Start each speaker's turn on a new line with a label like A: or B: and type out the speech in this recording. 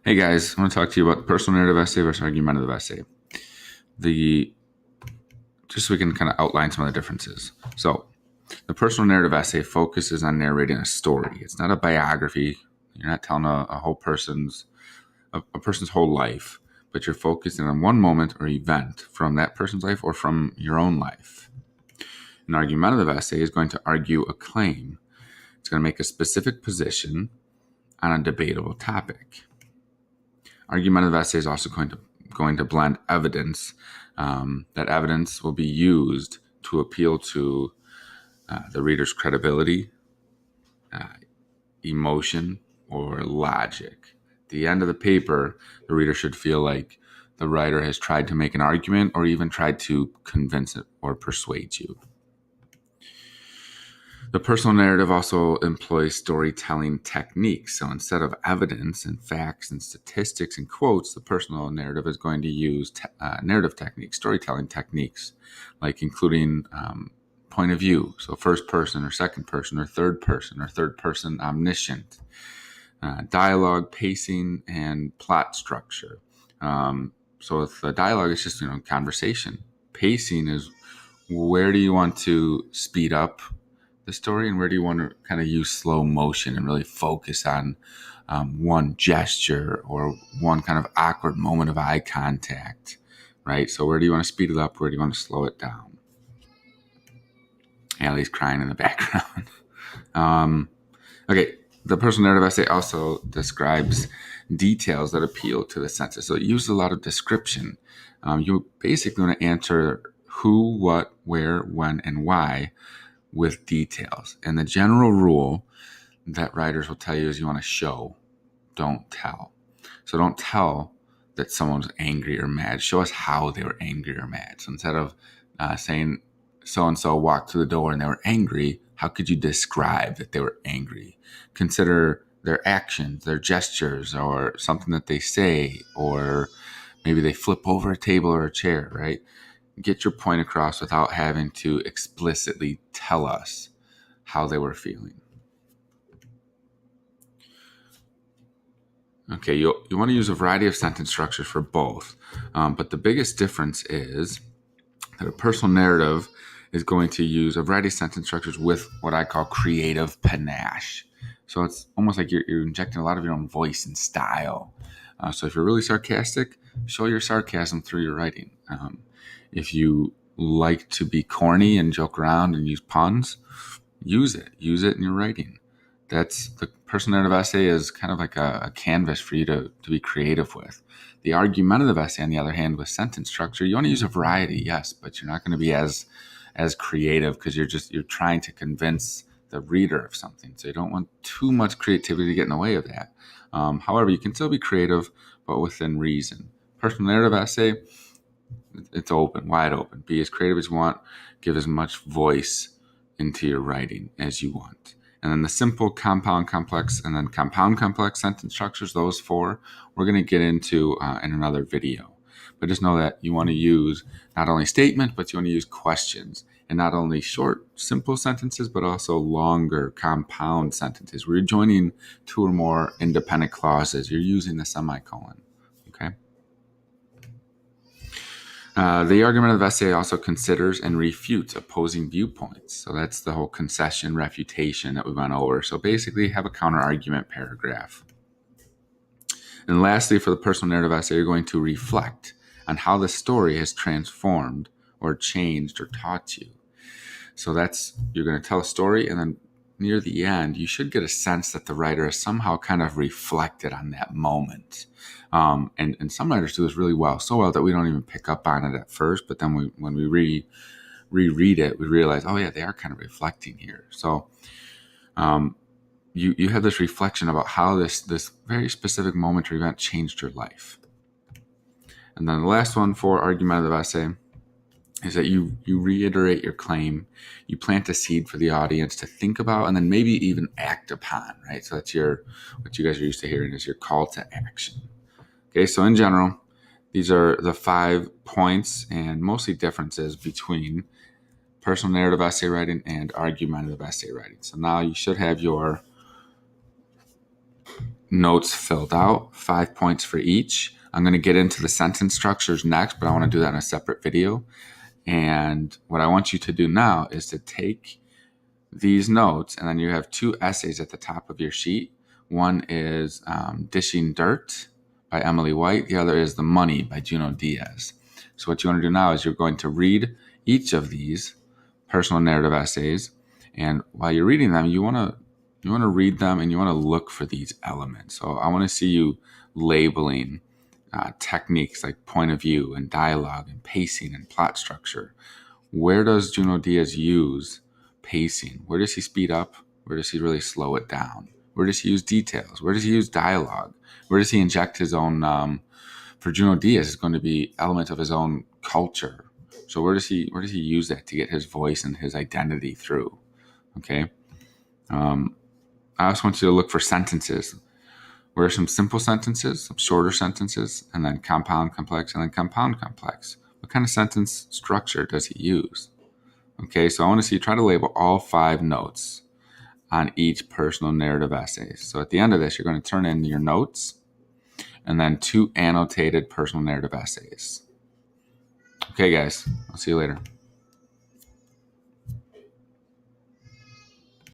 A: Hey guys, I want to talk to you about the personal narrative essay versus argumentative essay. Just so we can kind of outline some of the differences. So, the personal narrative essay focuses on narrating a story. It's not a biography. You're not telling a person's whole life, but you're focusing on one moment or event from that person's life or from your own life. An argumentative essay is going to argue a claim. It's going to make a specific position on a debatable topic. Argumentative essay is also going to blend evidence. That evidence will be used to appeal to the reader's credibility, emotion, or logic. At the end of the paper, the reader should feel like the writer has tried to make an argument or even tried to convince it or persuade you. The personal narrative also employs storytelling techniques. So instead of evidence and facts and statistics and quotes, the personal narrative is going to use narrative techniques, storytelling techniques, like including point of view. So first person or second person or third person omniscient, dialogue, pacing, and plot structure. So if the dialogue is just, conversation, pacing is where do you want to speed up the story and where do you want to kind of use slow motion and really focus on one gesture or one kind of awkward moment of eye contact, right? So where do you want to speed it up? Where do you want to slow it down? Allie's crying in the background. Okay, the personal narrative essay also describes details that appeal to the senses. So it uses a lot of description. You basically want to answer who, what, where, when, and why with details. And the general rule that writers will tell you is you want to show, don't tell. So don't tell that someone's angry or mad. Show us how they were angry or mad. So instead of saying so-and-so walked through the door and they were angry, how could you describe that they were angry? Consider their actions, their gestures, or something that they say, or maybe they flip over a table or a chair, right? Get your point across without having to explicitly tell us how they were feeling. Okay, you want to use a variety of sentence structures for both, but the biggest difference is that a personal narrative is going to use a variety of sentence structures with what I call creative panache. So it's almost like you're injecting a lot of your own voice and style. So if you're really sarcastic, show your sarcasm through your writing. If you like to be corny and joke around and use puns, use it in your writing. That's the personal narrative essay is kind of like a canvas for you to be creative with. The argumentative essay, on the other hand, with sentence structure, you want to use a variety, yes, but you're not going to be as creative because you're trying to convince the reader of something. So you don't want too much creativity to get in the way of that. However, you can still be creative, but within reason. Personal narrative essay, it's open, wide open. Be as creative as you want. Give as much voice into your writing as you want. And then the simple, compound, complex, and then compound, complex sentence structures, those four, we're going to get into in another video. But just know that you want to use not only statement, but you want to use questions. And not only short, simple sentences, but also longer, compound sentences where you're joining two or more independent clauses. You're using the semicolon. Okay? The argumentative essay also considers and refutes opposing viewpoints. So that's the whole concession refutation that we went over. So basically have a counter argument paragraph. And lastly, for the personal narrative essay, you're going to reflect on how the story has transformed or changed or taught you. So you're going to tell a story, and then near the end, you should get a sense that the writer has somehow kind of reflected on that moment. And some writers do this really well, so well that we don't even pick up on it at first. But then when we reread it, we realize, oh yeah, they are kind of reflecting here. So you have this reflection about how this very specific moment or event changed your life. And then the last one for argumentative essay is that you reiterate your claim, you plant a seed for the audience to think about and then maybe even act upon, right? So that's what you guys are used to hearing is your call to action. Okay, so in general, these are the 5 points and mostly differences between personal narrative essay writing and argumentative essay writing. So now you should have your notes filled out, 5 points for each. I'm going to get into the sentence structures next, but I want to do that in a separate video. And what I want you to do now is to take these notes, and then you have 2 essays at the top of your sheet. One is Dishing Dirt by Emily White. The other is The Money by Junot Diaz. So what you want to do now is you're going to read each of these personal narrative essays. And while you're reading them, you want to read them and you want to look for these elements. So I want to see you labeling techniques like point of view and dialogue and pacing and plot structure. Where does Junot Diaz use pacing? Where does he speed up? Where does he really slow it down? Where does he use details? Where does he use dialogue? Where does he inject his own, for Junot Diaz, it's going to be elements of his own culture. So where does he use that to get his voice and his identity through? Okay. I also want you to look for sentences. Where are some simple sentences, some shorter sentences, and then compound complex, and then compound complex? What kind of sentence structure does he use? Okay, so I want to see you try to label all 5 notes on each personal narrative essay. So at the end of this, you're going to turn in your notes and then 2 annotated personal narrative essays. Okay, guys, I'll see you later.